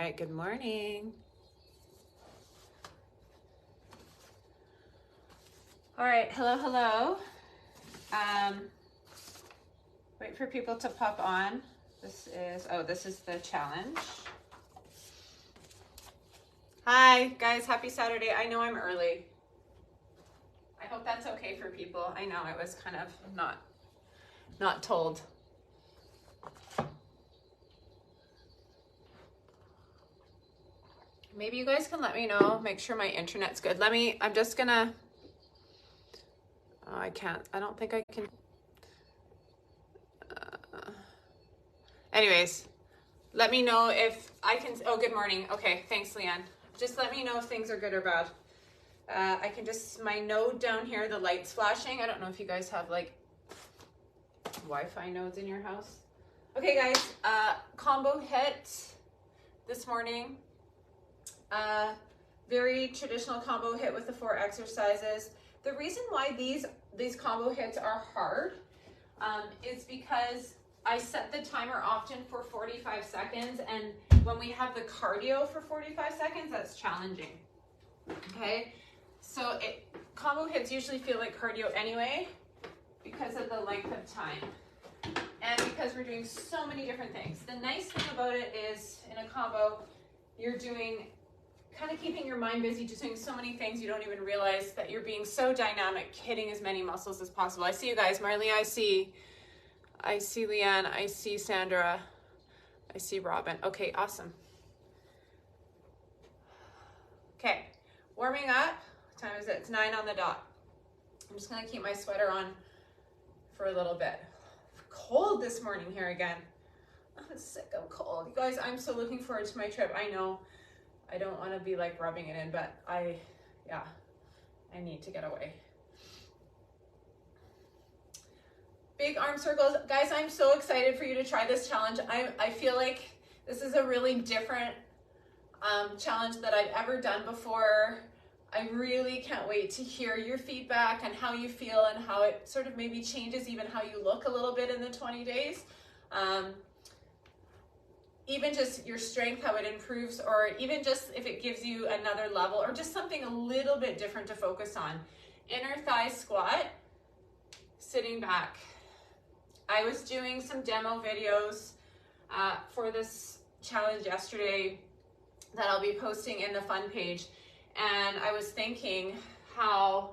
right, good morning. All right, hello. Wait for people to pop on. This is the challenge. Hi, guys, happy Saturday. I know I'm early. I hope that's okay for people. I know it was kind of not told. Maybe you guys can let me know, make sure my internet's good. I'm just gonna, I don't think I can. Anyways, let me know if I can, oh, good morning. Okay, thanks, Leanne. Just let me know if things are good or bad. I can just, my node down here, the light's flashing. I don't know if you guys have like Wi-Fi nodes in your house. Okay, guys, Combo HIIT this morning. Very traditional combo HIIT with the 4 exercises. The reason why these combo HIITs are hard is because I set the timer often for 45 seconds, and when we have the cardio for 45 seconds, that's challenging. Okay, so combo HIITs usually feel like cardio anyway because of the length of time and because we're doing so many different things. The nice thing about it is in a combo, you're doing kind of keeping your mind busy, just doing so many things you don't even realize that you're being so dynamic, hitting as many muscles as possible. I see you guys. Marley, I see Leanne, I see Sandra, I see Robin. Okay, awesome. Okay, warming up. What time is it? It's 9 on the dot. I'm just gonna keep my sweater on for a little bit. Cold this morning here again. I'm sick, I'm cold. You guys, I'm so looking forward to my trip. I know I don't want to be like rubbing it in, but I need to get away. Big arm circles. Guys, I'm so excited for you to try this challenge. I feel like this is a really different challenge that I've ever done before. I really can't wait to hear your feedback and how you feel and how it sort of maybe changes even how you look a little bit in the 20 days. Even just your strength, how it improves, or even just if it gives you another level or just something a little bit different to focus on. Inner thigh squat, sitting back. I was doing some demo videos for this challenge yesterday that I'll be posting in the fun page. And I was thinking how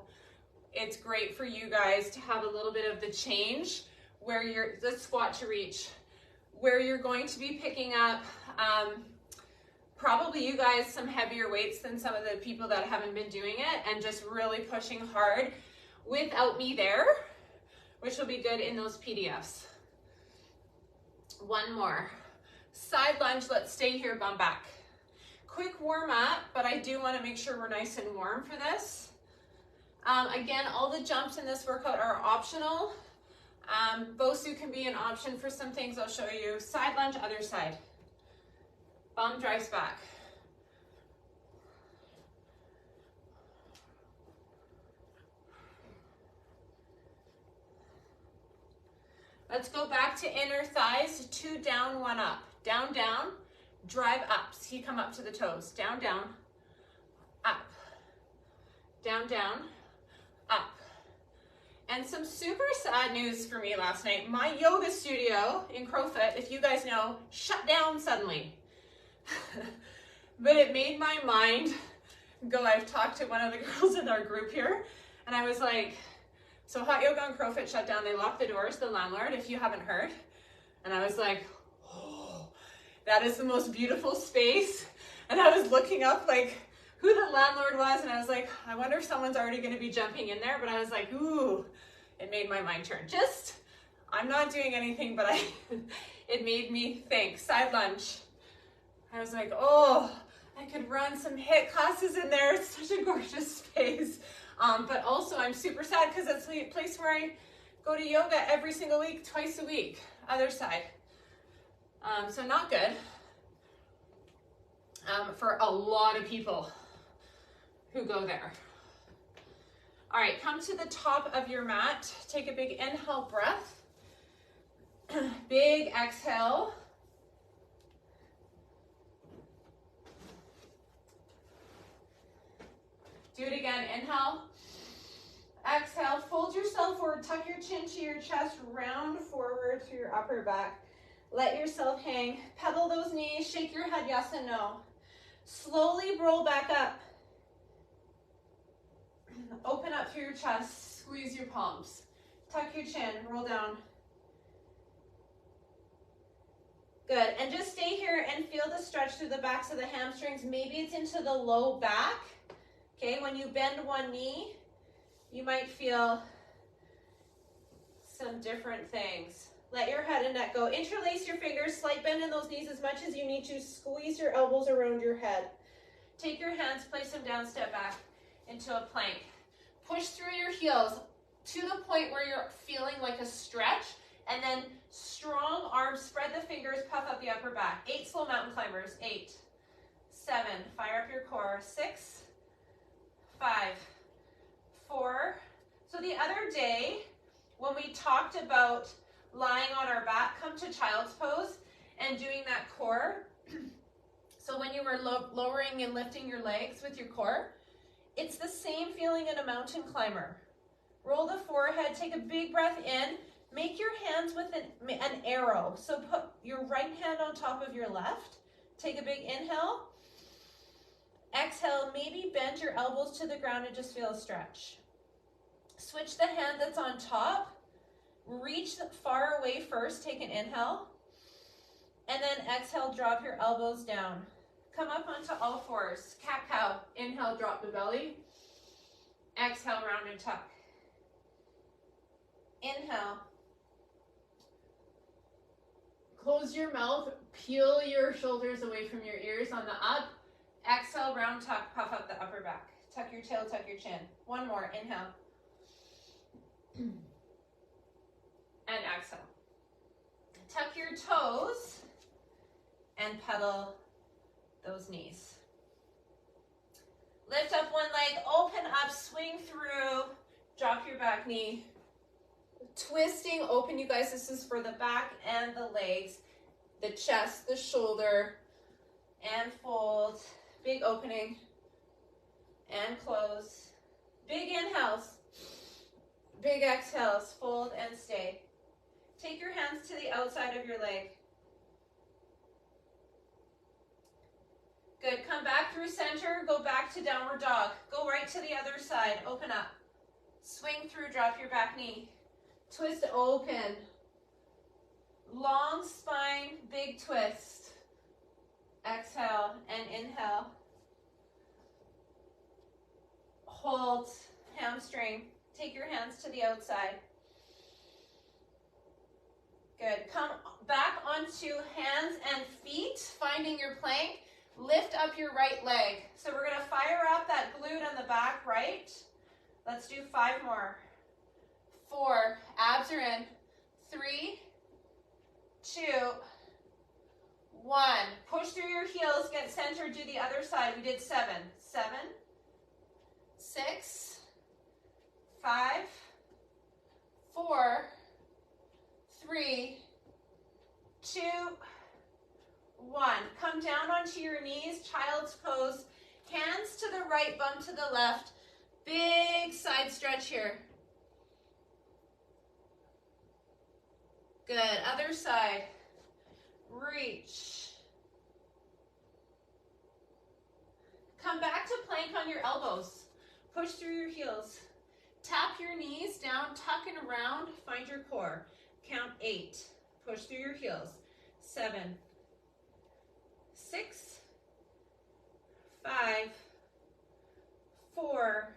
it's great for you guys to have a little bit of the change where you're, the squat to reach, where you're going to be picking up probably you guys some heavier weights than some of the people that haven't been doing it, and just really pushing hard without me there, which will be good in those PDFs. One more. Side lunge, let's stay here, bum back. Quick warm up, but I do want to make sure we're nice and warm for this. Again, all the jumps in this workout are optional. Bosu can be an option for some things I'll show you. Side lunge, other side. Bum drives back. Let's go back to inner thighs, 2 down, 1 up. Down, down, drive up. See, come up to the toes. Down, down, up. Down, down, up. And some super sad news for me last night. My yoga studio in Crowfoot, if you guys know, shut down suddenly. But it made my mind go. I've talked to one of the girls in our group here, and I was like, so Hot Yoga in Crowfoot shut down. They locked the doors, the landlord, if you haven't heard. And I was like, oh, that is the most beautiful space. And I was looking up like who the landlord was, and I was like, I wonder if someone's already going to be jumping in there. But I was like, ooh, it made my mind turn. I'm not doing anything, but it made me think. Side lunge. I was like, oh, I could run some HIIT classes in there. It's such a gorgeous space. But also I'm super sad because it's a place where I go to yoga every single week, twice a week. Other side. So not good for a lot of people who go there. All right, come to the top of your mat. Take a big inhale breath. Big exhale. again, inhale. Exhale, fold yourself forward, tuck your chin to your chest, round forward through your upper back. Let yourself hang, pedal those knees, shake your head yes and no. Slowly roll back up. Open up through your chest, squeeze your palms. Tuck your chin, roll down. Good, and just stay here and feel the stretch through the backs of the hamstrings. Maybe it's into the low back. Okay, when you bend one knee, you might feel some different things. Let your head and neck go. Interlace your fingers, slight bend in those knees as much as you need to. Squeeze your elbows around your head. Take your hands, place them down, step back into a plank. Push through your heels to the point where you're feeling like a stretch, and then strong arms, spread the fingers, puff up the upper back. 8 slow mountain climbers. 8, 7, fire up your core. 6, 5, 4. So the other day, when we talked about lying on our back, come to child's pose and doing that core. So when you were lowering and lifting your legs with your core, it's the same feeling in a mountain climber. Roll the forehead, take a big breath in, make your hands with an arrow. So put your right hand on top of your left, take a big inhale. Exhale, maybe bend your elbows to the ground and just feel a stretch. Switch the hand that's on top, reach far away first, take an inhale, and then exhale, drop your elbows down. Come up onto all fours, cat-cow. Inhale, drop the belly. Exhale, round and tuck. Inhale. Close your mouth, peel your shoulders away from your ears on the up. Exhale, round tuck, puff up the upper back. Tuck your tail, tuck your chin. One more, inhale. And exhale. Tuck your toes and pedal those knees. Lift up one leg, open up, swing through, drop your back knee. Twisting open, you guys, this is for the back and the legs, the chest, the shoulder, and fold. Big opening and close. Big inhales, big exhales, fold and stay. Take your hands to the outside of your leg. Good, come back through center, go back to downward dog. Go right to the other side, open up. Swing through, drop your back knee. Twist open. Long spine, big twist. Exhale and inhale. Hold, hamstring. Take your hands to the outside. Good, come back onto hands and feet, finding your plank. Lift up your right leg. So we're gonna fire up that glute on the back right. Let's do 5 more. 4, abs are in. 3, 2, 1. Push through your heels, get centered, do the other side. We did 7. 7, 6, 5, 4, 3, 2, 1. Come down onto your knees, child's pose. Hands to the right, bum to the left. Big side stretch here. Good, other side. Reach. Come back to plank on your elbows. Push through your heels. Tap your knees down, tuck and around, find your core. Count 8. Push through your heels. 7, 6, 5, 4,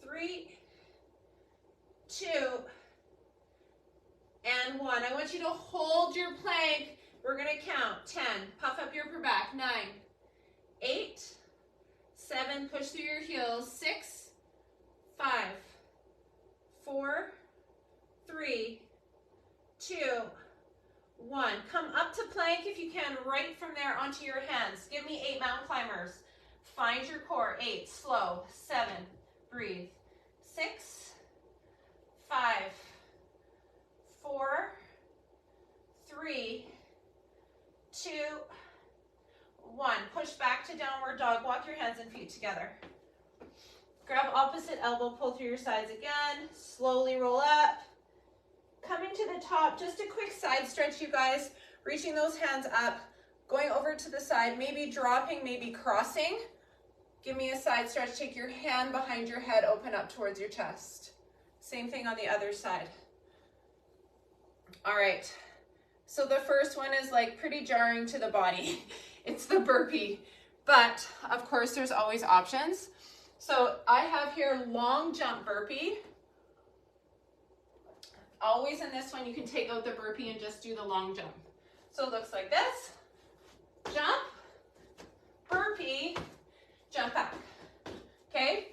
3, 2, and 1. I want you to hold your plank. We're going to count 10. Puff up your upper back. 9, 8, 7. Push through your heels. 6, 5, 4, 3, 2, 1. Come up to plank if you can, right from there onto your hands. Give me 8 mountain climbers. Find your core. 8, slow. 7, breathe. 6, 5, 4, 3, 2, 1. Push back to downward dog. Walk your hands and feet together. Grab opposite elbow, pull through your sides again. Slowly roll up. Coming to the top, just a quick side stretch, you guys. Reaching those hands up, going over to the side, maybe dropping, maybe crossing. Give me a side stretch. Take your hand behind your head, open up towards your chest. Same thing on the other side. All right. So the first one is like pretty jarring to the body. It's the burpee. But of course, there's always options. So I have here long jump burpee. Always in this one, you can take out the burpee and just do the long jump. So it looks like this. Jump, burpee, jump back. Okay?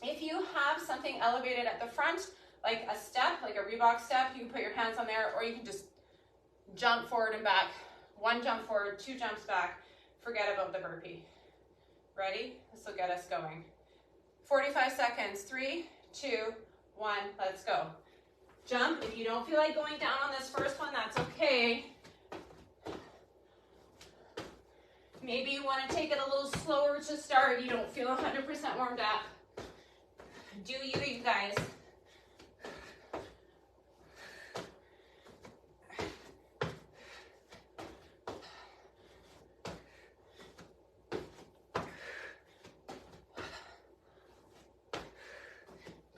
If you have something elevated at the front, like a step, like a Reebok step, you can put your hands on there, or you can just jump forward and back. One jump forward, two jumps back. Forget about the burpee. Ready? This will get us going. 45 seconds. 3, 2, 1, let's go. Jump. If you don't feel like going down on this first one, that's okay. Maybe you want to take it a little slower to start. You don't feel 100% warmed up. Do you guys?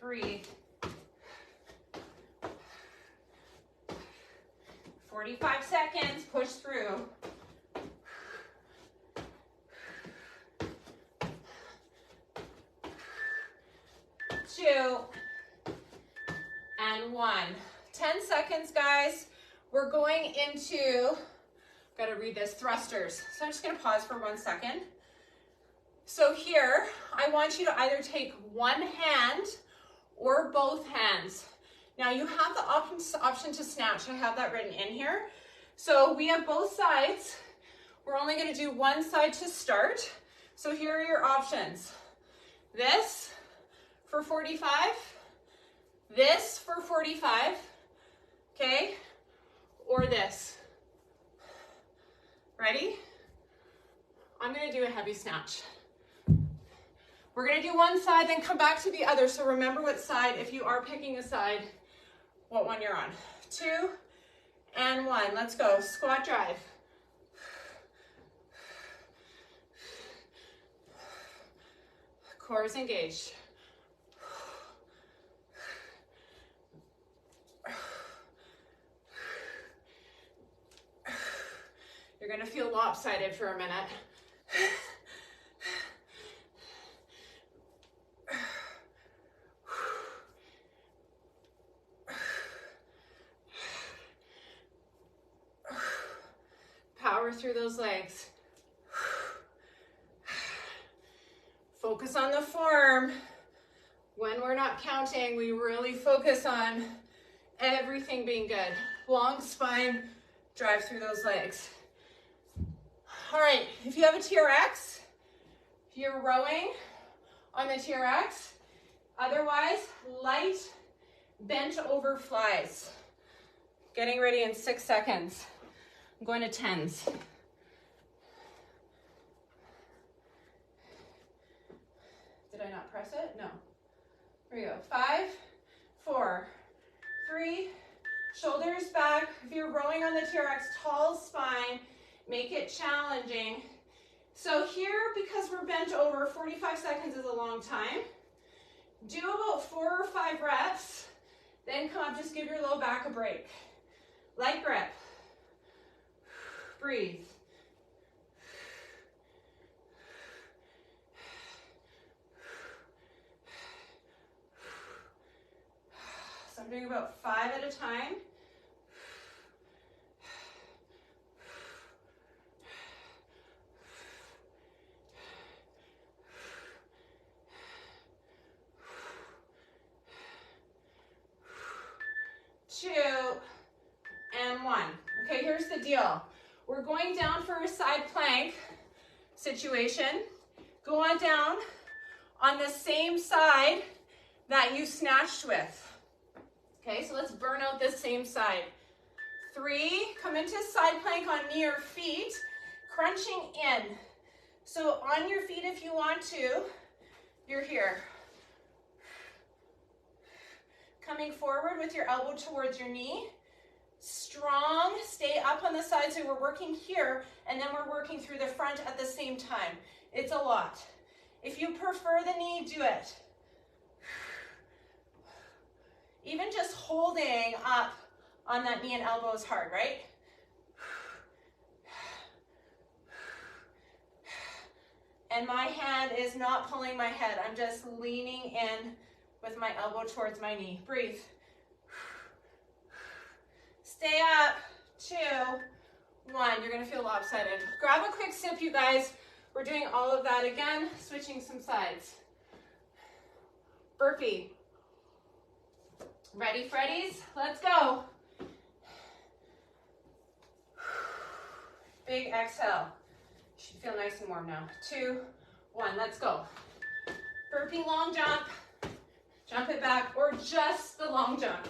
Breathe. 45 seconds, push through. Two, and 1. 10 seconds, guys. We're going into, gotta read this, thrusters. So I'm just gonna pause for 1 second. So here, I want you to either take one hand or both hands. Now you have the option to snatch. I have that written in here. So we have both sides. We're only gonna do one side to start. So here are your options. This for 45, this for 45, okay? Or this. Ready? I'm gonna do a heavy snatch. We're gonna do one side, then come back to the other. So remember what side, if you are picking a side, what one you're on. 2 and 1, let's go. Squat drive. Core is engaged. You're gonna feel lopsided for a minute. Power through those legs. Focus on the form. When we're not counting, we really focus on everything being good. Long spine, drive through those legs. All right, if you have a TRX, you're rowing on the TRX. Otherwise, light bent over flies. Getting ready in 6 seconds. I'm going to 10s. Did I not press it? No. Here we go. 5, 4, 3, shoulders back. If you're rowing on the TRX, tall spine, make it challenging. So here, because we're bent over, 45 seconds is a long time. Do about 4 or 5 reps, then come up, just give your low back a break. Light grip. Breathe. So I'm doing about 5 at a time. Two and 1. Okay, here's the deal. We're going down for a side plank situation. Go on down on the same side that you snatched with. Okay, so let's burn out this same side. 3, come into side plank on knee or feet, crunching in. So on your feet if you want to, you're here. coming forward with your elbow towards your knee. Strong, stay up on the side, so we're working here, and then we're working through the front at the same time. It's a lot. If you prefer the knee, do it. Even just holding up on that knee and elbow is hard, right? And my hand is not pulling my head. I'm just leaning in with my elbow towards my knee. Breathe. Stay up. 2, 1. You're going to feel lopsided. Grab a quick sip, you guys. We're doing all of that again, switching some sides. Burpee. Ready, Freddies? Let's go. Big exhale. Should feel nice and warm now. 2, 1, let's go. Burpee long jump. Jump it back, or just the long jump.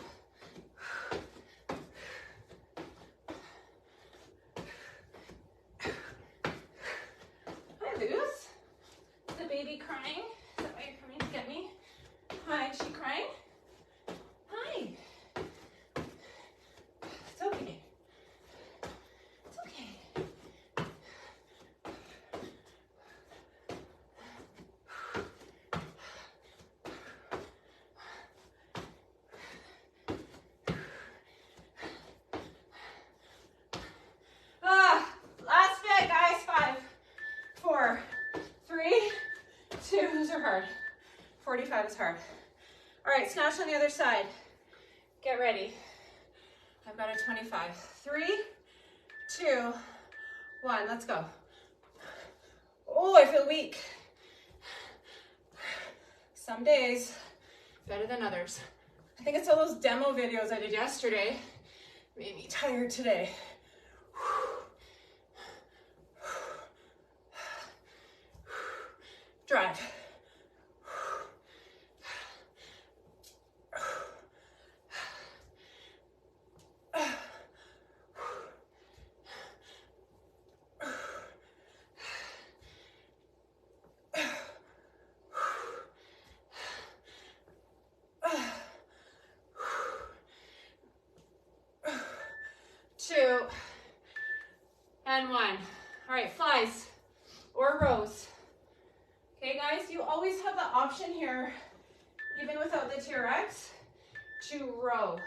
Hi, Luz. Is the baby crying? Is that why you're coming to get me? Hi, is she crying? Hi. It's okay. It's okay. Last bit, guys. 5, 4, 3, 2. Those are hard. 45 is hard. All right, snatch on the other side. Get ready. I've got a 25. 3, 2, 1. Let's go. Oh, I feel weak. Some days better than others. I think it's all those demo videos I did yesterday made me tired today. Drive. 2, and 1. All right, flies or rows. Okay, guys, you always have the option here, even without the TRX, to row.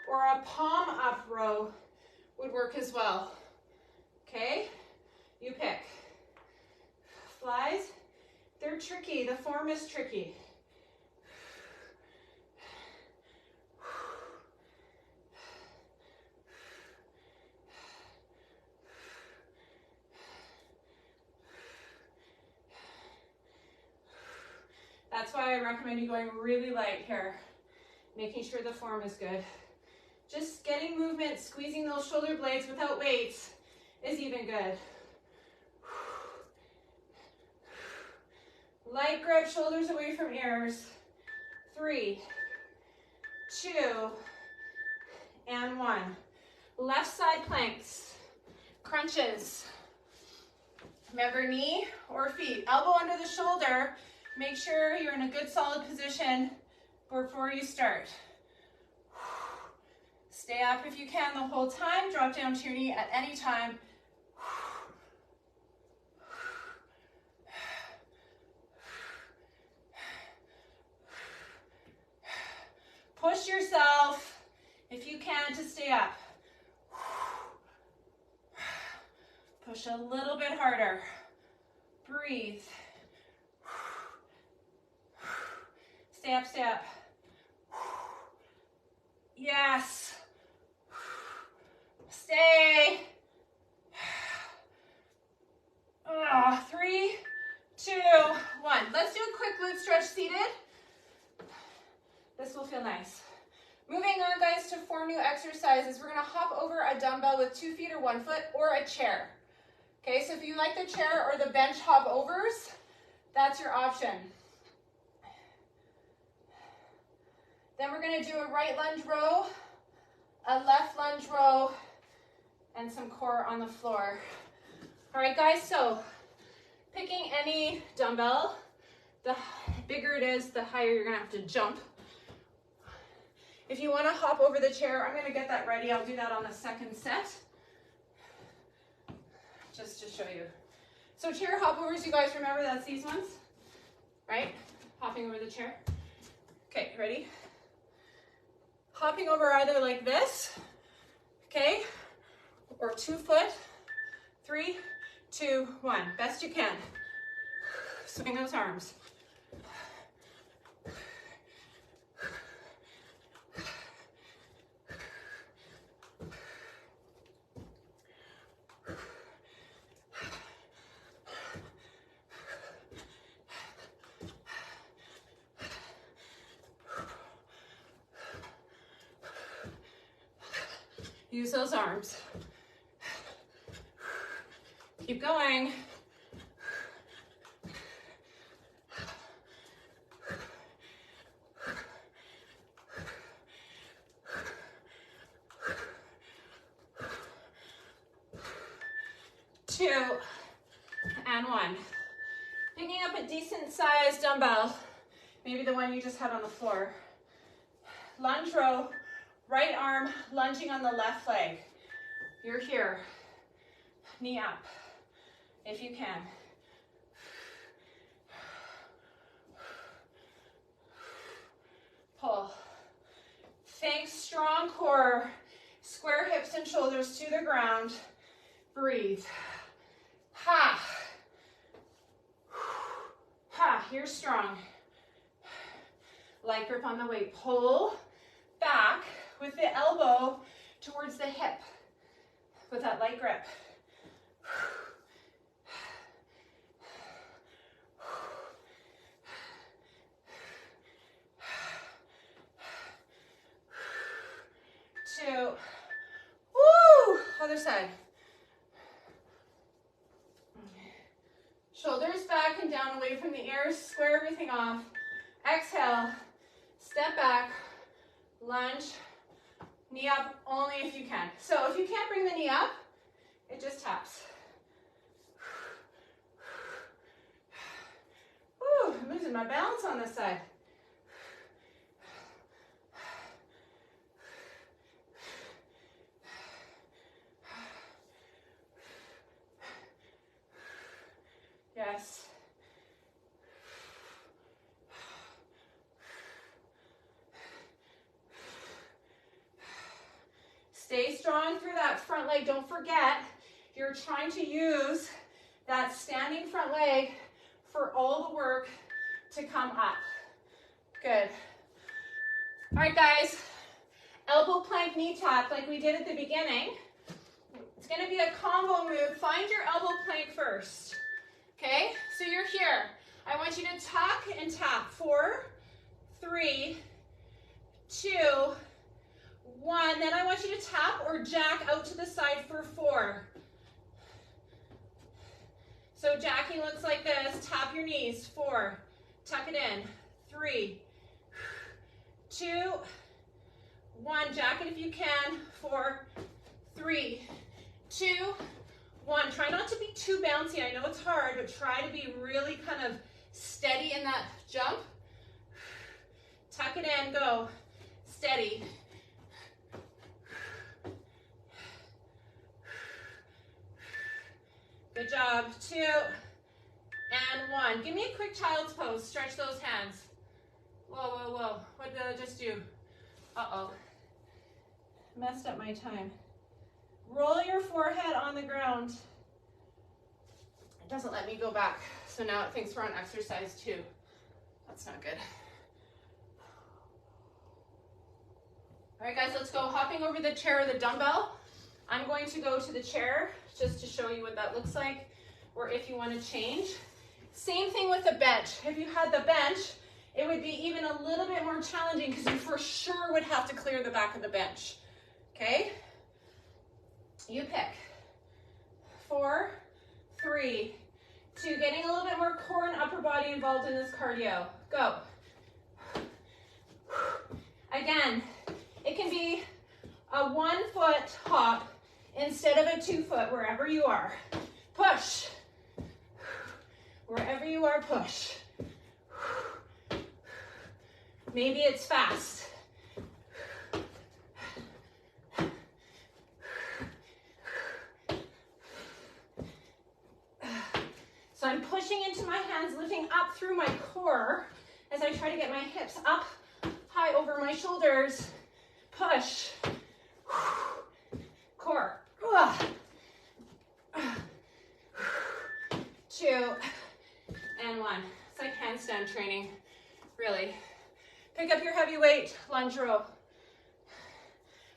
Or a palm up row would work as well. Okay, you pick. Flies, they're tricky. The form is tricky. That's why I recommend you going really light here, making sure the form is good. Just getting movement, squeezing those shoulder blades without weights is even good. Light grip, shoulders away from ears. 3, 2, and 1. Left side planks, crunches. Remember, knee or feet, elbow under the shoulder. Make sure you're in a good solid position before you start. Stay up if you can the whole time. Drop down to your knee at any time. Push yourself if you can to stay up. Push a little bit harder. Breathe. Stay up, stay up. Yes. Stay. 3, 2, 1. Let's do a quick glute stretch seated. This will feel nice. Moving on, guys, to 4 new exercises. We're gonna hop over a dumbbell with 2 feet or 1 foot, or a chair. Okay, so if you like the chair or the bench hop overs, that's your option. Then we're gonna do a right lunge row, a left lunge row, and some core on the floor. All right, guys, so picking any dumbbell, the bigger it is, the higher you're gonna have to jump. If you want to hop over the chair, I'm going to get that ready. I'll do that on the second set, just to show you. So chair hopovers, you guys remember that's these ones, right? Hopping over the chair. Okay, ready? Hopping over either like this, okay, or 2 foot, 3, 2, 1. Best you can. Swing those arms. Use those arms. Keep going. Two and 1. Picking up a decent sized dumbbell, maybe the one you just had on the floor. Lunge row. Right arm lunging on the left leg. You're here. Knee up, if you can. Pull. Think strong core. Square hips and shoulders to the ground. Breathe. Ha. Ha, you're strong. Light grip on the weight. Pull back with the elbow towards the hip with that light grip. Two. Woo! Other side. Shoulders back and down away from the ears. Square everything off. Exhale. Step back. Lunge. Knee up only if you can. So if you can't bring the knee up, it just taps. Woo, I'm losing my balance on this side. Yes. Stay strong through that front leg. Don't forget, you're trying to use that standing front leg for all the work to come up. Good. All right, guys. Elbow plank knee tap like we did at the beginning. It's going to be a combo move. Find your elbow plank first. Okay? So you're here. I want you to tuck and tap. 4, 3, 2, 1. Then I want you to tap or jack out to the side for 4. So jacking looks like this. Tap your knees. 4. Tuck it in. 3, 2, 1. Jack it if you can. 4, 3, 2, 1. Try not to be too bouncy. I know it's hard, but try to be really kind of steady in that jump. Tuck it in. Go. Steady. Good job. 2 and 1. Give me a quick child's pose. Stretch those hands. Whoa, whoa, whoa. What did I just do? Uh-oh. Messed up my time. Roll your forehead on the ground. It doesn't let me go back. So now it thinks we're on exercise 2. That's not good. All right, guys, let's go. Hopping over the chair or the dumbbell. I'm going to go to the chair just to show you what that looks like, or if you want to change. Same thing with the bench. If you had the bench, it would be even a little bit more challenging because you for sure would have to clear the back of the bench. Okay? You pick. 4, 3, 2. Getting a little bit more core and upper body involved in this cardio. Go. Again, it can be a 1-foot hop instead of a 2-foot, wherever you are. Push. Wherever you are, push. Maybe it's fast. try to get my hips up high over my shoulders. Push. Core. 2 and 1. It's like handstand training, really. Pick up your heavy weight, lunge row.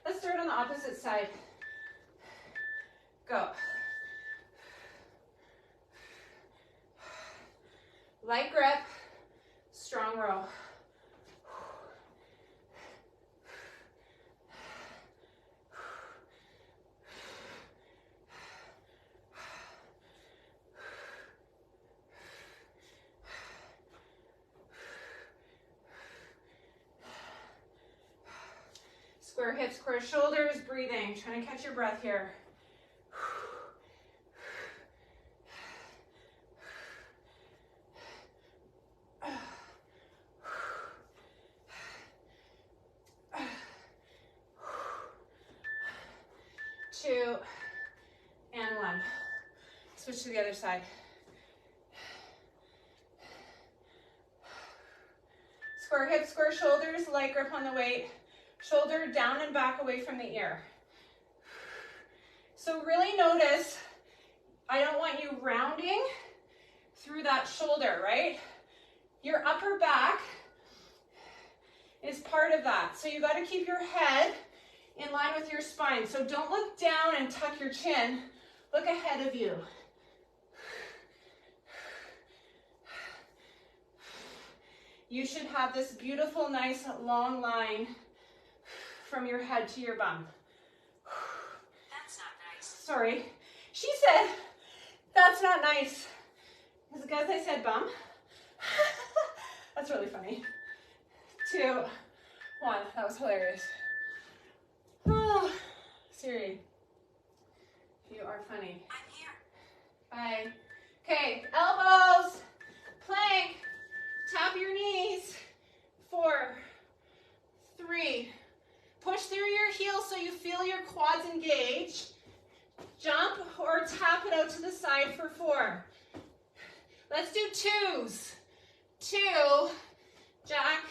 Let's start on the opposite side. Go. Light grip, strong row. Square hips, square shoulders, breathing, trying to catch your breath here. 2 and 1. Switch to the other side. Square hips, square shoulders, light grip on the weight. Shoulder down and back away from the ear. So really notice, I don't want you rounding through that shoulder, right? Your upper back is part of that. So you got to keep your head in line with your spine. So don't look down and tuck your chin. Look ahead of you. You should have this beautiful, nice, long line from your head to your bum. That's not nice. Sorry. She said, that's not nice. Because I said bum. That's really funny. 2, 1. That was hilarious. Oh, Siri, you are funny. I'm here. Bye. Okay, elbows, plank, tap your knees. 4, 3. Push through your heels so you feel your quads engage. Jump or tap it out to the side for 4. Let's do 2s. 2, jack,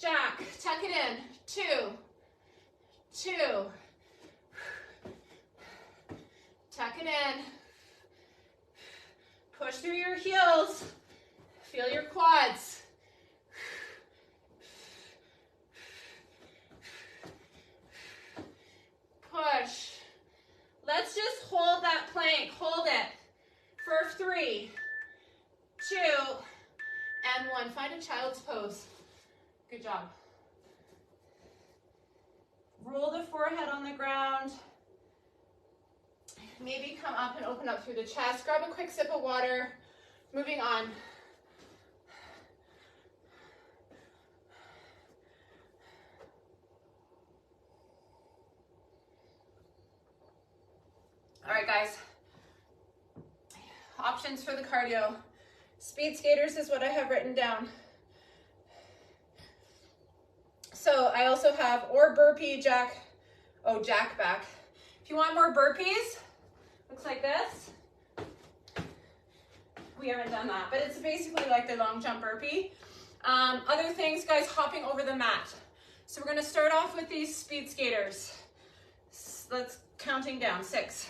jack. Tuck it in. 2, 2. Tuck it in. Push through your heels. Feel your quads. Push. Let's just hold that plank. Hold it for 3, 2, and 1. Find a child's pose. Good job. Roll the forehead on the ground. Maybe come up and open up through the chest. Grab a quick sip of water. Moving on. All right, guys. Options for the cardio. Speed skaters is what I have written down. So I also have or burpee, jack back. If you want more burpees, looks like this. We haven't done that, but it's basically like the long jump burpee. Other things, guys, hopping over the mat. So we're gonna start off with these speed skaters. Let's counting down. 6.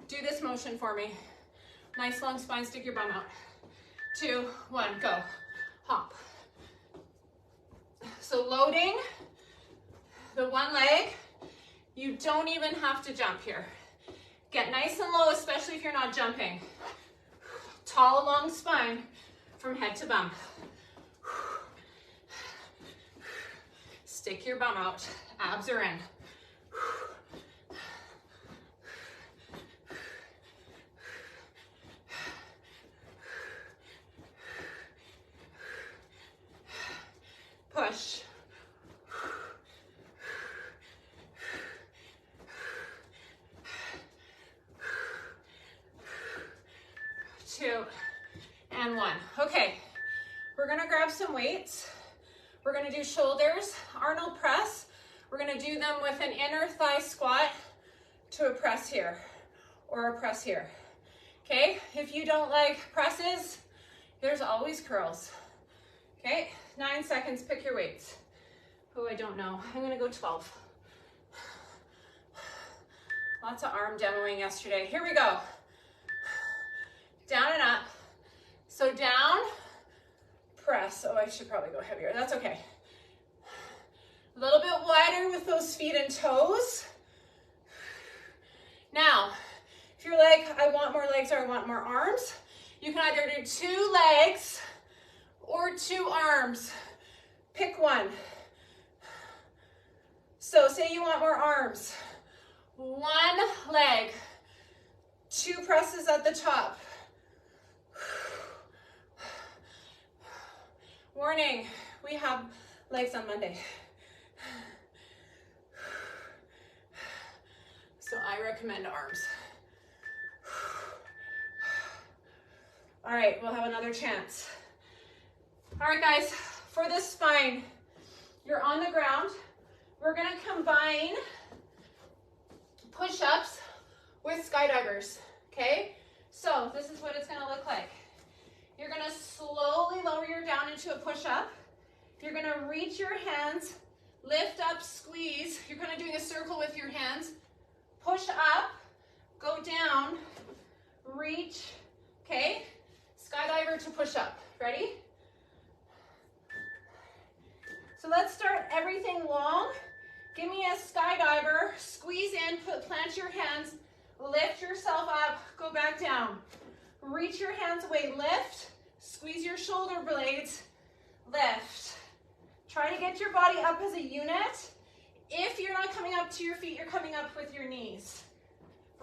Do this motion for me. Nice long spine, stick your bum out. 2, 1, go. Hop. So loading the one leg, you don't even have to jump here. Get nice and low, especially if you're not jumping. Tall, long spine from head to bum. Stick your bum out, abs are in. Push. 2 and 1. Okay, we're gonna grab some weights. We're gonna do shoulders, Arnold press. We're gonna do them with an inner thigh squat to a press here or a press here. Okay, if you don't like presses, there's always curls. Okay, 9 seconds, pick your weights. Oh, I don't know. I'm gonna go 12. Lots of arm demoing yesterday. Here we go. Down and up. So down, press. Oh, I should probably go heavier. That's okay. A little bit wider with those feet and toes. Now, if you're like, I want more legs or I want more arms, you can either do 2 legs or 2 arms. Pick one. So say you want more arms. 1 leg, 2 presses at the top. Warning, we have legs on Monday. So I recommend arms. All right, we'll have another chance. All right, guys, for the spine, you're on the ground. We're gonna combine push-ups with skydivers, okay? So this is what it's gonna look like. You're gonna slowly lower your down into a push-up. You're gonna reach your hands, lift up, squeeze. You're kind of doing a circle with your hands. Push up, go down, reach, okay? Skydiver to push up. Ready? So let's start everything long. Give me a skydiver, squeeze in, plant your hands, lift yourself up, go back down. Reach your hands away, lift, squeeze your shoulder blades, lift. Try to get your body up as a unit. If you're not coming up to your feet, you're coming up with your knees.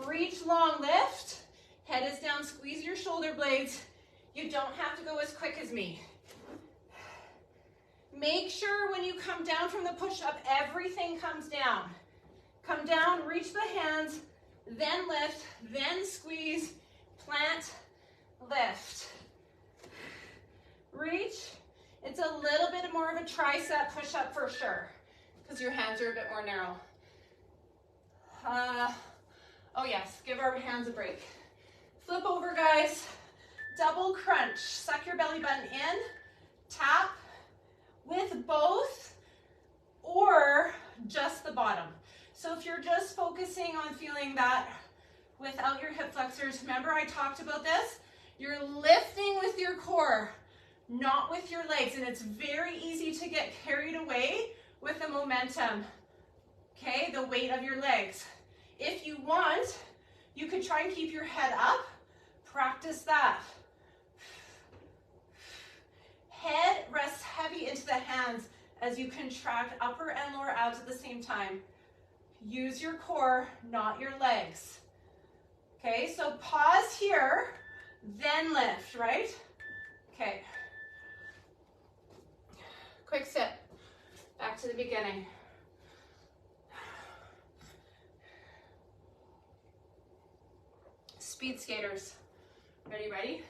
Reach long, lift, head is down, squeeze your shoulder blades. You don't have to go as quick as me. Make sure when you come down from the push-up, everything comes down. Come down, reach the hands, then lift, then squeeze, plant, lift. Reach. It's a little bit more of a tricep push-up for sure, because your hands are a bit more narrow. Oh yes, give our hands a break. Flip over, guys. Double crunch. Suck your belly button in, tap, with both or just the bottom. So if you're just focusing on feeling that without your hip flexors, remember I talked about this? You're lifting with your core, not with your legs, and it's very easy to get carried away with the momentum, okay, the weight of your legs. If you want, you could try and keep your head up, practice that. Head rests heavy into the hands as you contract upper and lower abs at the same time. Use your core, not your legs. Okay, so pause here, then lift, right? Okay. Quick sip. Back to the beginning. Speed skaters. Ready?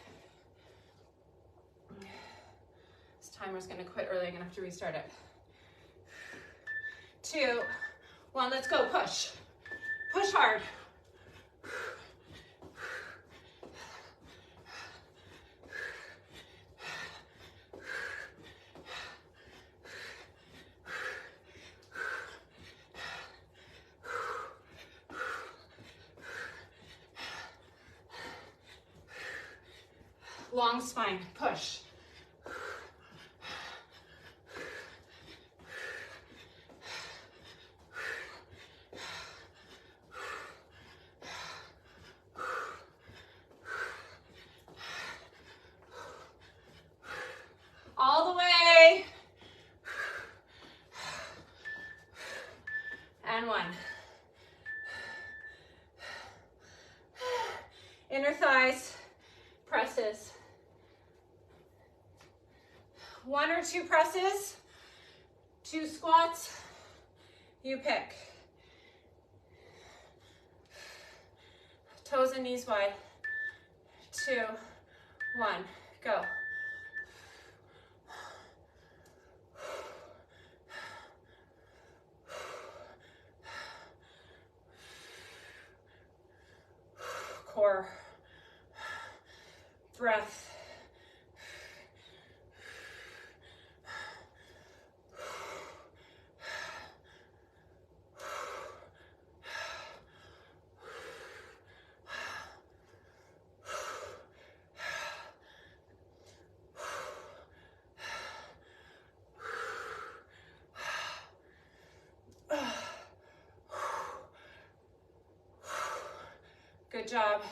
Timer's gonna quit early, I'm gonna have to restart it. 2, 1, let's go, push. Push hard. Long spine, push. All the way. And 1. Inner thighs, presses. 1 or 2 presses, 2 squats, you pick. Toes and knees wide. 2, 1, go. Core, breath. Good job.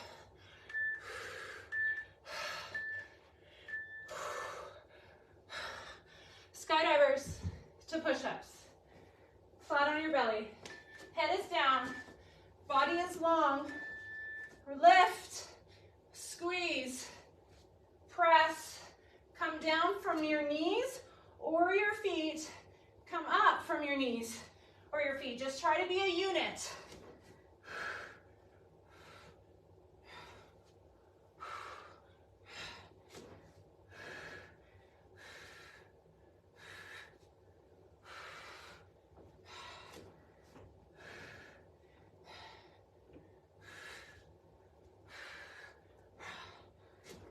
Skydivers to push-ups. Flat on your belly. Head is down. Body is long. Lift. Squeeze. Press. Come down from your knees or your feet. Come up from your knees or your feet. Just try to be a unit.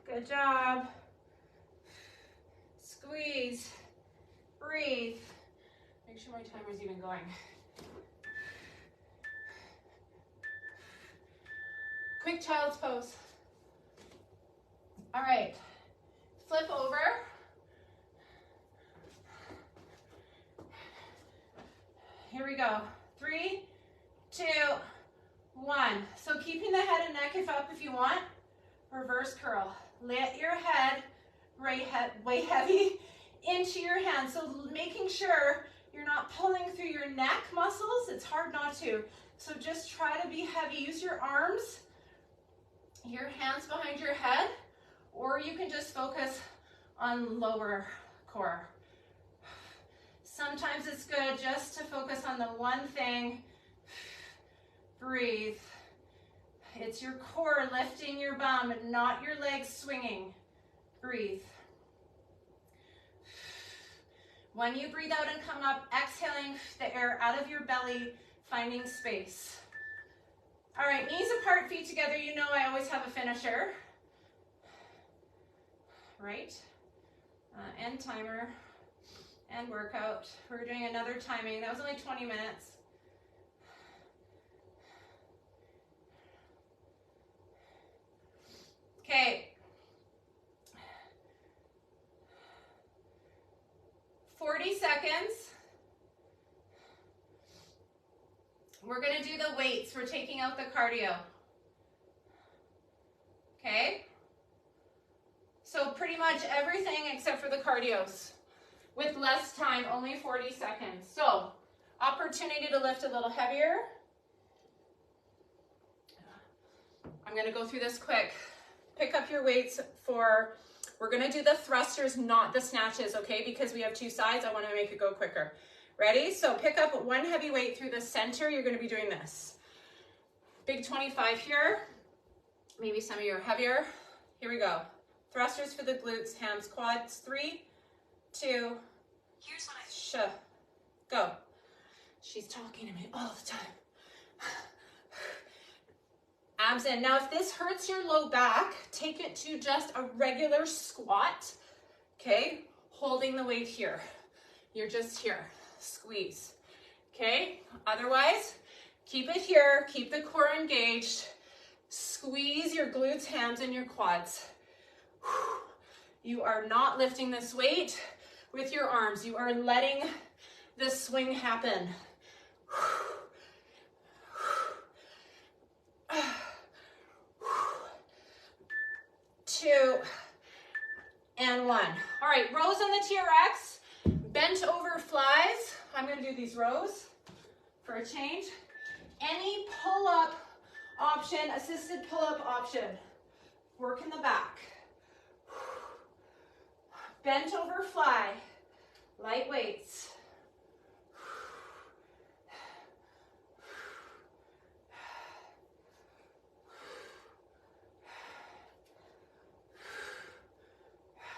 Good job. Squeeze. Breathe. Make sure my timer's even going. Quick child's pose. All right. Flip over. Here we go. 3, 2, 1. So keeping the head and neck up if you want. Reverse curl. Let your head weigh heavy into your hands. So making sure you're not pulling through your neck muscles. It's hard not to. So just try to be heavy. Use your arms, your hands behind your head, or you can just focus on lower core. Sometimes it's good just to focus on the one thing. Breathe. It's your core lifting your bum, not your legs swinging. Breathe. When you breathe out and come up, exhaling the air out of your belly, finding space. All right, knees apart, feet together. You know I always have a finisher. Right? End timer and workout. We're doing another timing. That was only 20 minutes. Okay. 40 seconds. We're going to do the weights. We're taking out the cardio. Okay? So pretty much everything except for the cardios. With less time, only 40 seconds. So, opportunity to lift a little heavier. I'm going to go through this quick. Pick up your weights for, we're going to do the thrusters, not the snatches, okay? Because we have two sides, I want to make it go quicker. Ready? So pick up one heavy weight through the center. You're going to be doing this. Big 25 here. Maybe some of you are heavier. Here we go. Thrusters for the glutes, hams, quads. 3, 2, Here's what I go. She's talking to me all the time. Abs in. Now, if this hurts your low back, take it to just a regular squat, okay? Holding the weight here. You're just here. Squeeze, okay? Otherwise, keep it here. Keep the core engaged. Squeeze your glutes, hams, and your quads. You are not lifting this weight with your arms. You are letting the swing happen. 2 and 1. All right, rows on the TRX, bent over flies. I'm going to do these rows for a change. Any pull-up option, assisted pull-up option. Work in the back. Bent over fly, light weights.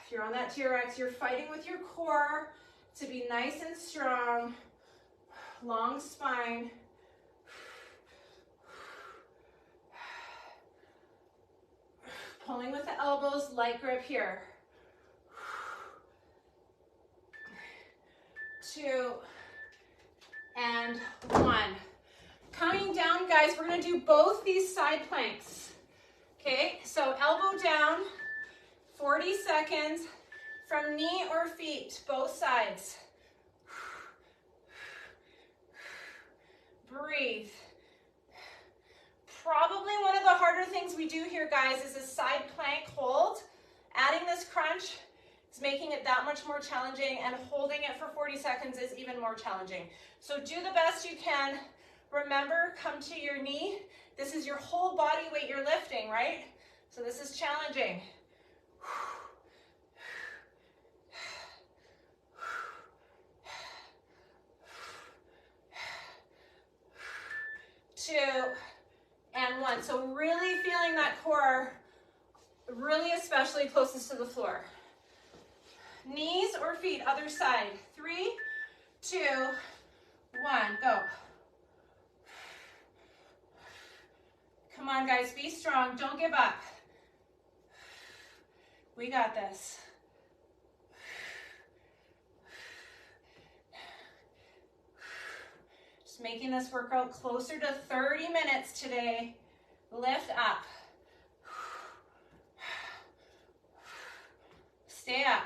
If you're on that TRX, you're fighting with your core to be nice and strong. Long spine. Pulling with the elbows, light grip here. 2 and 1. Coming down, guys, we're going to do both these side planks. Okay, so elbow down, 40 seconds from knee or feet, both sides. Breathe. Probably one of the harder things we do here, guys, is a side plank hold. Adding this crunch is making it that much more challenging, and holding it for 40 seconds is even more challenging. So do the best you can. Remember, come to your knee. This is your whole body weight you're lifting, right? So this is challenging. 2, and 1. So really feeling that core, really especially closest to the floor. Knees or feet, other side. 3, 2, 1, go. Come on, guys, be strong. Don't give up. We got this. Just making this workout closer to 30 minutes today. Lift up. Stay up.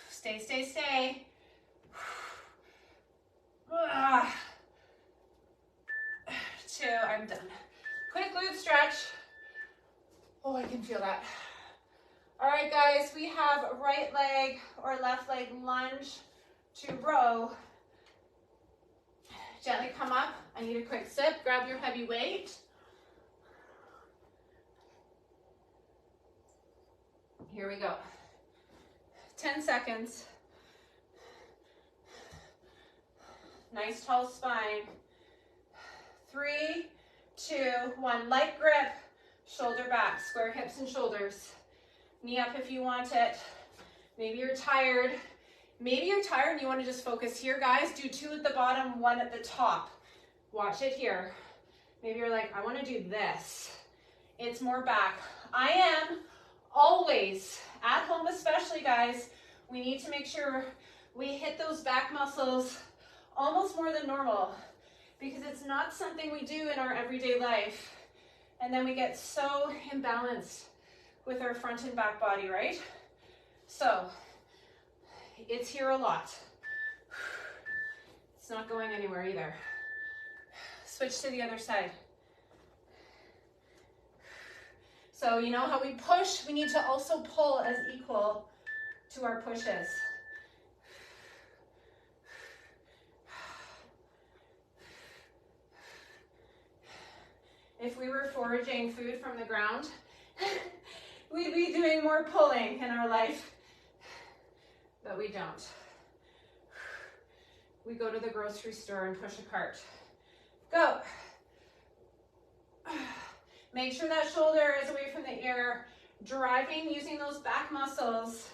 Stay, stay, stay. 2, I'm done. Quick glute stretch. Oh, I can feel that. All right, guys, we have right leg or left leg lunge to row. Gently come up. I need a quick sip. Grab your heavy weight. Here we go. 10 seconds. Nice tall spine. 3, 2, 1. Light grip. Shoulder back. Square hips and shoulders. Knee up if you want it. Maybe you're tired. Maybe you're tired and you want to just focus here, guys. Do 2 at the bottom, 1 at the top. Watch it here. Maybe you're like, I want to do this. It's more back. I am always, at home especially, guys, we need to make sure we hit those back muscles almost more than normal, because it's not something we do in our everyday life. And then we get so imbalanced with our front and back body, right? So it's here a lot. It's not going anywhere either. Switch to the other side. So you know how we push? We need to also pull as equal to our pushes. If we were foraging food from the ground, we'd be doing more pulling in our life, but we don't. We go to the grocery store and push a cart. Go. Make sure that shoulder is away from the ear, driving using those back muscles,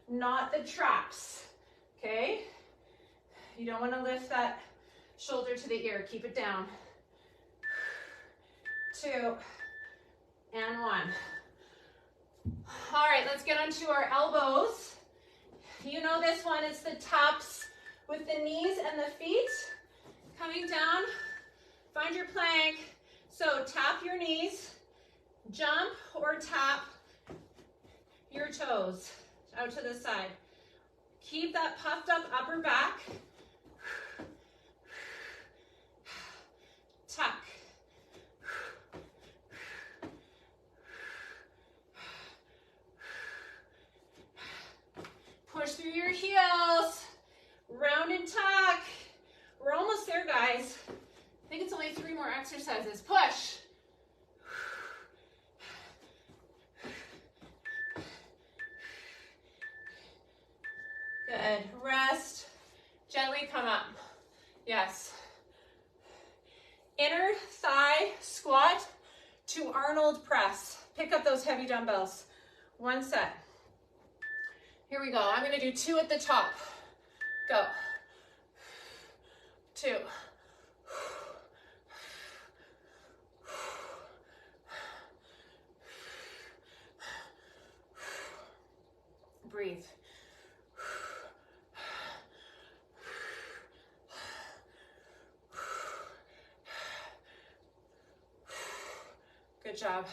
not the traps, okay? You don't want to lift that shoulder to the ear. Keep it down. 2, and 1. All right, let's get onto our elbows. You know this one, it's the taps with the knees and the feet. Coming down, find your plank. So tap your knees, jump or tap your toes out to the side. Keep that puffed up upper back. Tuck. Push through your heels. Round and tuck. We're almost there, guys. I think it's only 3 more exercises. Push. Good. Rest. Gently come up. Yes. Inner thigh squat to Arnold press. Pick up those heavy dumbbells. 1 set. Here we go. I'm going to do 2 at the top. Go. 2. Breathe. Good job.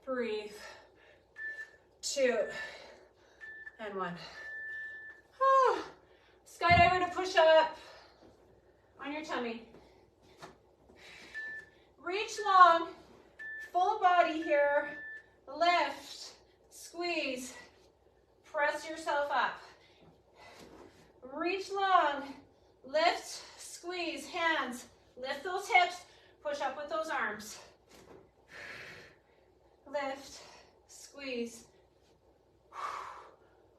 Breathe. 2 and 1. Ah. Skydiver to push up on your tummy. Reach long, full body here. Lift, squeeze, press yourself up. Reach long, lift, squeeze, hands. Lift those hips, push up with those arms. Lift, squeeze.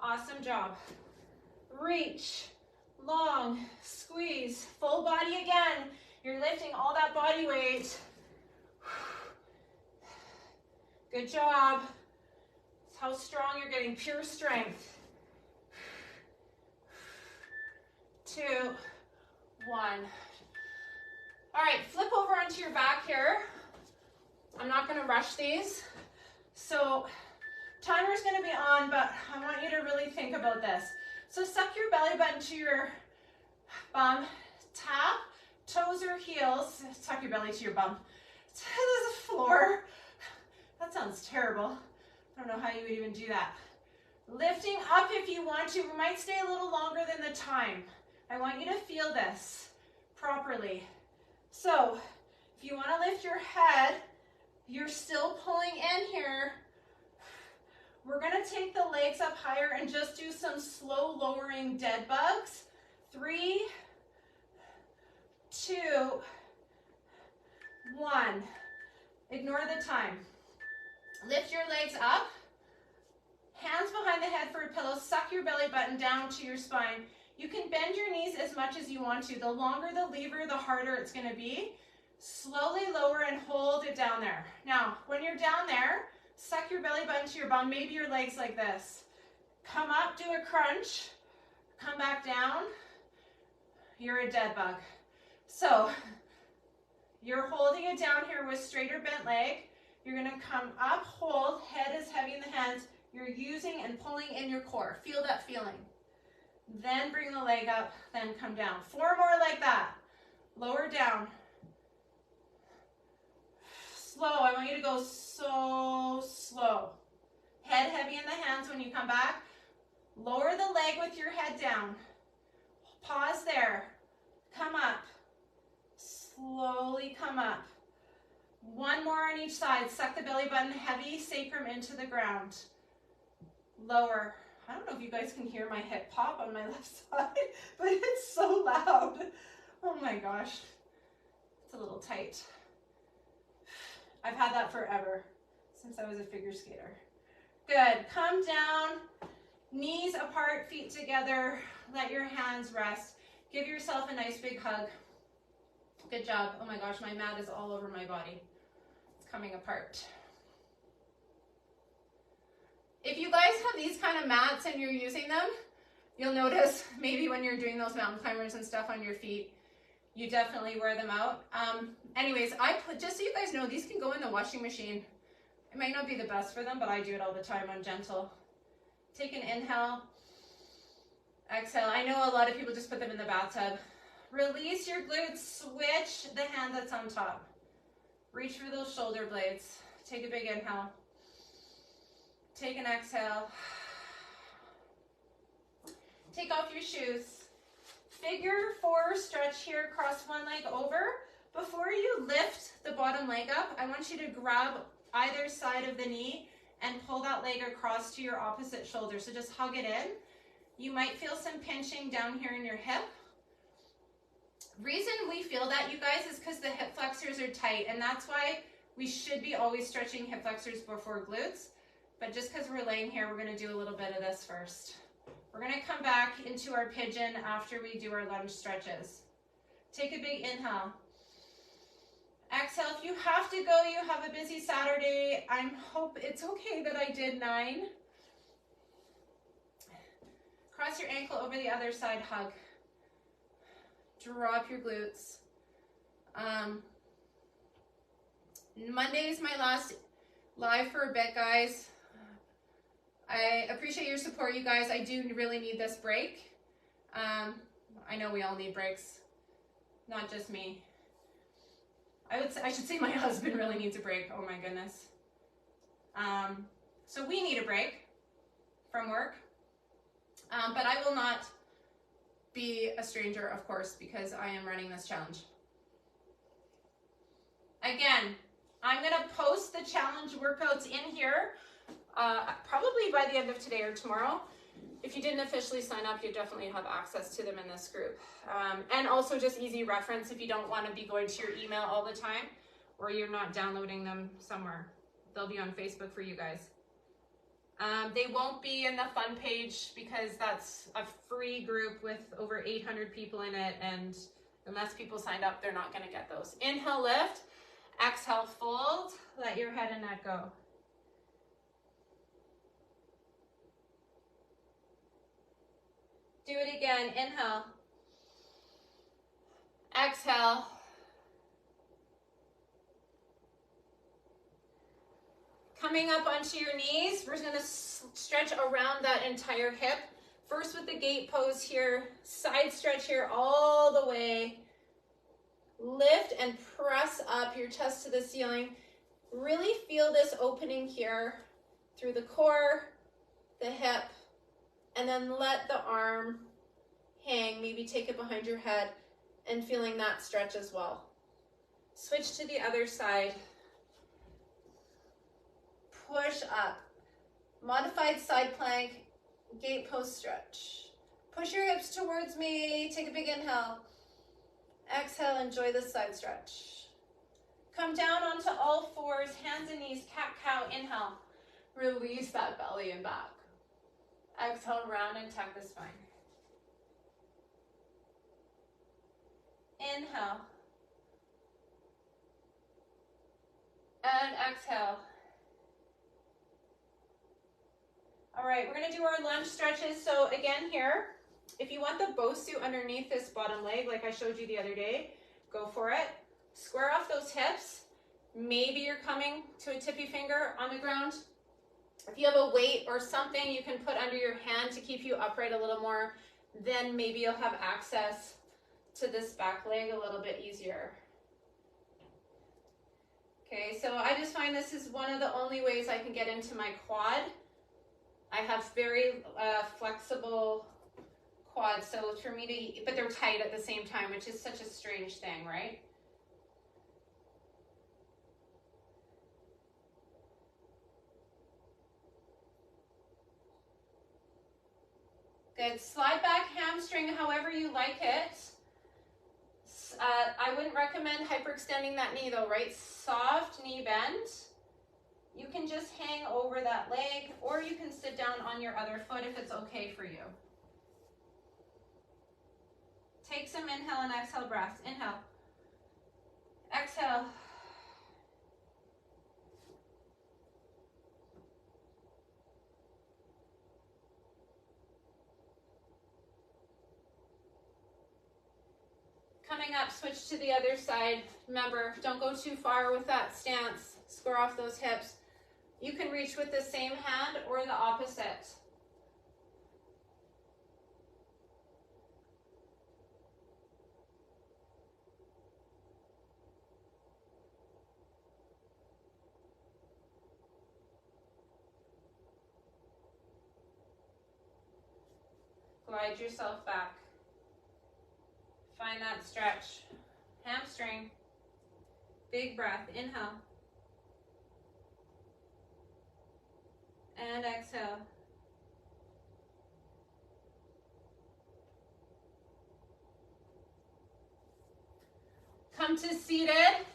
Awesome job. Reach, long, squeeze, full body again. You're lifting all that body weight. Good job. That's how strong you're getting, pure strength. 2, 1. All right, flip over onto your back here. I'm not gonna rush these. So timer's gonna be on, but I want you to really think about this. So suck your belly button to your bum, tap, toes or heels, tuck your belly to your bum, to the floor. That sounds terrible. I don't know how you would even do that. Lifting up if you want to. We might stay a little longer than the time. I want you to feel this properly. So if you want to lift your head, you're still pulling in here. We're going to take the legs up higher and just do some slow lowering dead bugs. 3, 2, 1. Ignore the time. Lift your legs up. Hands behind the head for a pillow. Suck your belly button down to your spine. You can bend your knees as much as you want to. The longer the lever, the harder it's going to be. Slowly lower and hold it down there. Now, when you're down there, suck your belly button to your bum, maybe your legs like this. Come up, do a crunch. Come back down. You're a dead bug. So, you're holding it down here with straight or bent leg. You're going to come up, hold, head is heavy in the hands. You're using and pulling in your core. Feel that feeling. Then bring the leg up, then come down. 4 more like that. Lower down. Slow. I want you to go so slow. Head heavy in the hands when you come back. Lower the leg with your head down. Pause there. Come up. Slowly come up. 1 more on each side. Suck the belly button heavy, sacrum into the ground. Lower. I don't know if you guys can hear my hip pop on my left side, but it's so loud. Oh my gosh. It's a little tight. I've had that forever, since I was a figure skater. Good. Come down, knees apart, feet together. Let your hands rest. Give yourself a nice big hug. Good job. Oh my gosh, my mat is all over my body. It's coming apart. If you guys have these kind of mats and you're using them, you'll notice maybe when you're doing those mountain climbers and stuff on your feet, you definitely wear them out. Anyways, just so you guys know, these can go in the washing machine. It might not be the best for them, but I do it all the time on gentle. Take an inhale, exhale. I know a lot of people just put them in the bathtub. Release your glutes, switch the hand that's on top. Reach for those shoulder blades. Take a big inhale. Take an exhale. Take off your shoes. Figure 4 stretch here, cross one leg over. Before you lift the bottom leg up, I want you to grab either side of the knee and pull that leg across to your opposite shoulder. So just hug it in. You might feel some pinching down here in your hip. Reason we feel that, you guys, is because the hip flexors are tight, and that's why we should be always stretching hip flexors before glutes. But just because we're laying here, we're going to do a little bit of this first. We're going to come back into our pigeon after we do our lunge stretches. Take a big inhale. Exhale. If you have to go, you have a busy Saturday. I hope it's okay that I did 9. Cross your ankle over the other side, hug. Drop your glutes. Monday is my last live for a bit, guys. I appreciate your support, you guys. I do really need this break. I know we all need breaks, not just me. I should say my husband really needs a break. Oh my goodness. So we need a break from work, but I will not be a stranger, of course, because I am running this challenge. Again, I'm going to post the challenge workouts in here probably by the end of today or tomorrow. If you didn't officially sign up, you definitely have access to them in this group. And also just easy reference if you don't want to be going to your email all the time or you're not downloading them somewhere. They'll be on Facebook for you guys. They won't be in the fun page because that's a free group with over 800 people in it, and unless people signed up, they're not going to get those. Inhale, lift. Exhale, fold. Let your head and neck go. Do it again. Inhale. Exhale. Coming up onto your knees, we're going to stretch around that entire hip. First with the gate pose here, side stretch here all the way. Lift and press up your chest to the ceiling. Really feel this opening here through the core, the hip, and then let the arm hang. Maybe take it behind your head and feeling that stretch as well. Switch to the other side. Push up. Modified side plank, gate pose stretch. Push your hips towards me. Take a big inhale. Exhale, enjoy this side stretch. Come down onto all fours, hands and knees, cat-cow, inhale. Release that belly and back. Exhale, round and tuck the spine. Inhale. And exhale. All right, we're gonna do our lunge stretches. So again here, if you want the bow suit underneath this bottom leg, like I showed you the other day, go for it. Square off those hips. Maybe you're coming to a tippy finger on the ground. If you have a weight or something you can put under your hand to keep you upright a little more, then maybe you'll have access to this back leg a little bit easier. Okay, so I just find this is one of the only ways I can get into my quad. I have very flexible quads, so for me to, but they're tight at the same time, which is such a strange thing, right? Good. Slide back hamstring however you like it. I wouldn't recommend hyperextending that knee though, right? Soft knee bend. You can just hang over that leg, or you can sit down on your other foot if it's okay for you. Take some inhale and exhale breaths. Inhale. Exhale. Coming up, switch to the other side. Remember, don't go too far with that stance. Square off those hips. You can reach with the same hand or the opposite. Glide yourself back. Find that stretch. Hamstring. Big breath. Inhale. And exhale. Come to seated,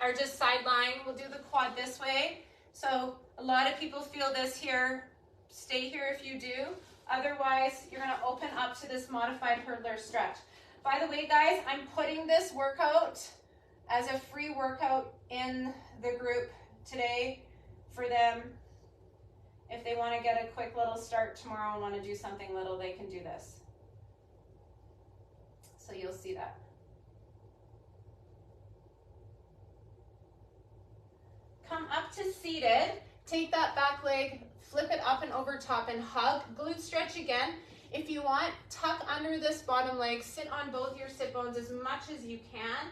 or just side lying. We'll do the quad this way. So a lot of people feel this here. Stay here if you do. Otherwise, you're going to open up to this modified hurdler stretch. By the way, guys, I'm putting this workout as a free workout in the group today for them. If they want to get a quick little start tomorrow and want to do something little, they can do this. So you'll see that. Come up to seated. Take that back leg, flip it up and over top and hug. Glute stretch again. If you want, tuck under this bottom leg, sit on both your sit bones as much as you can,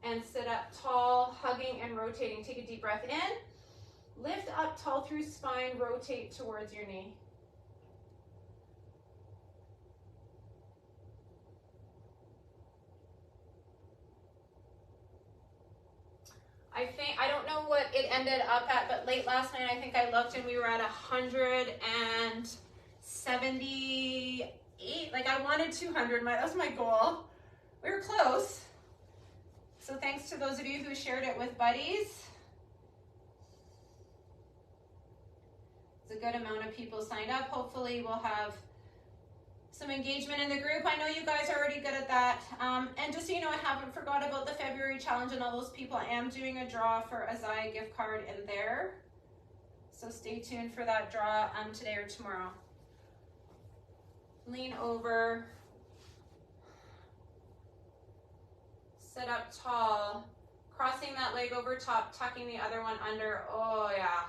and sit up tall, hugging and rotating. Take a deep breath in, Lift up tall through spine, rotate towards your knee. I don't know what it ended up at, but late last night I think I looked and we were at 178. Like I wanted 200, that was my goal. We were close. So thanks to those of you who shared it with buddies. It's a good amount of people signed up. Hopefully we'll have some engagement in the group. I know you guys are already good at that. And just so you know, I haven't forgot about the February challenge and all those people. I am doing a draw for a Zaya gift card in there. So stay tuned for that draw today or tomorrow. Lean over. Sit up tall. Crossing that leg over top, tucking the other one under. Oh yeah.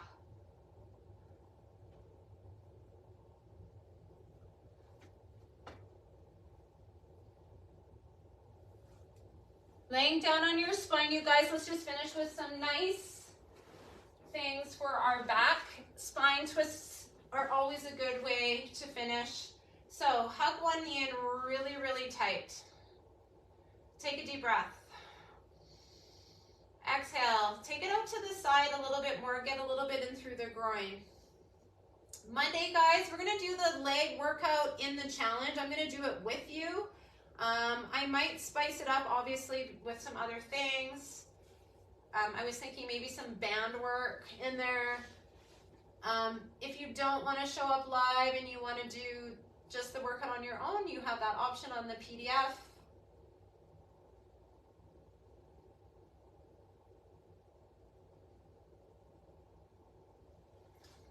Laying down on your spine, you guys, let's just finish with some nice things for our back. Spine twists are always a good way to finish. So hug one knee in really, really tight. Take a deep breath. Exhale. Take it out to the side a little bit more. Get a little bit in through the groin. Monday, guys, we're going to do the leg workout in the challenge. I'm going to do it with you. I might spice it up, obviously, with some other things. I was thinking maybe some band work in there. If you don't want to show up live and you want to do just the workout on your own, you have that option on the PDF.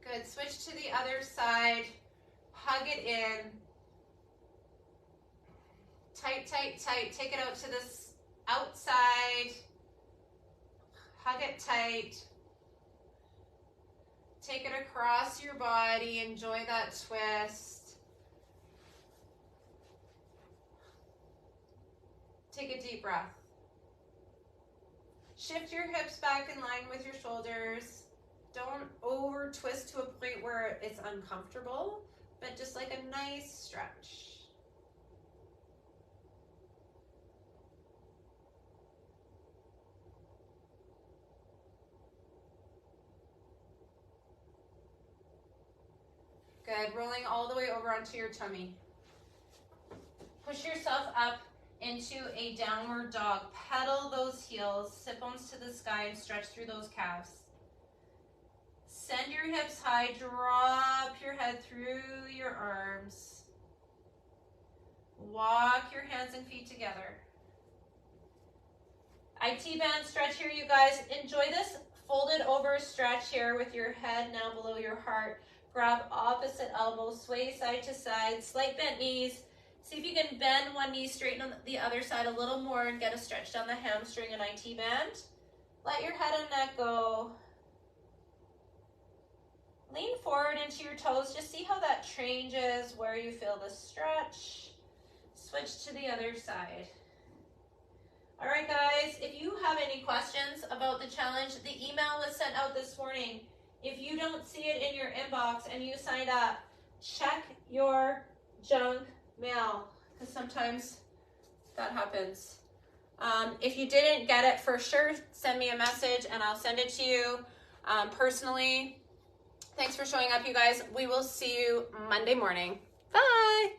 Good. Switch to the other side. Hug it in. Tight, tight, tight. Take it out to this outside. Hug it tight. Take it across your body. Enjoy that twist. Take a deep breath. Shift your hips back in line with your shoulders. Don't over twist to a point where it's uncomfortable, but just like a nice stretch. Good. Rolling all the way over onto your tummy. Push yourself up into a downward dog. Pedal those heels, sit bones to the sky, and stretch through those calves. Send your hips high, drop your head through your arms. Walk your hands and feet together. IT band stretch here, you guys. Enjoy this folded over stretch here with your head now below your heart. Grab opposite elbow, sway side to side, slight bent knees. See if you can bend one knee, straighten on the other side a little more and get a stretch down the hamstring and IT band. Let your head and neck go. Lean forward into your toes. Just see how that changes, where you feel the stretch. Switch to the other side. All right, guys, if you have any questions about the challenge, the email was sent out this morning. If you don't see it in your inbox and you signed up, check your junk mail, because sometimes that happens. If you didn't get it, for sure, send me a message and I'll send it to you personally. Thanks for showing up, you guys. We will see you Monday morning. Bye.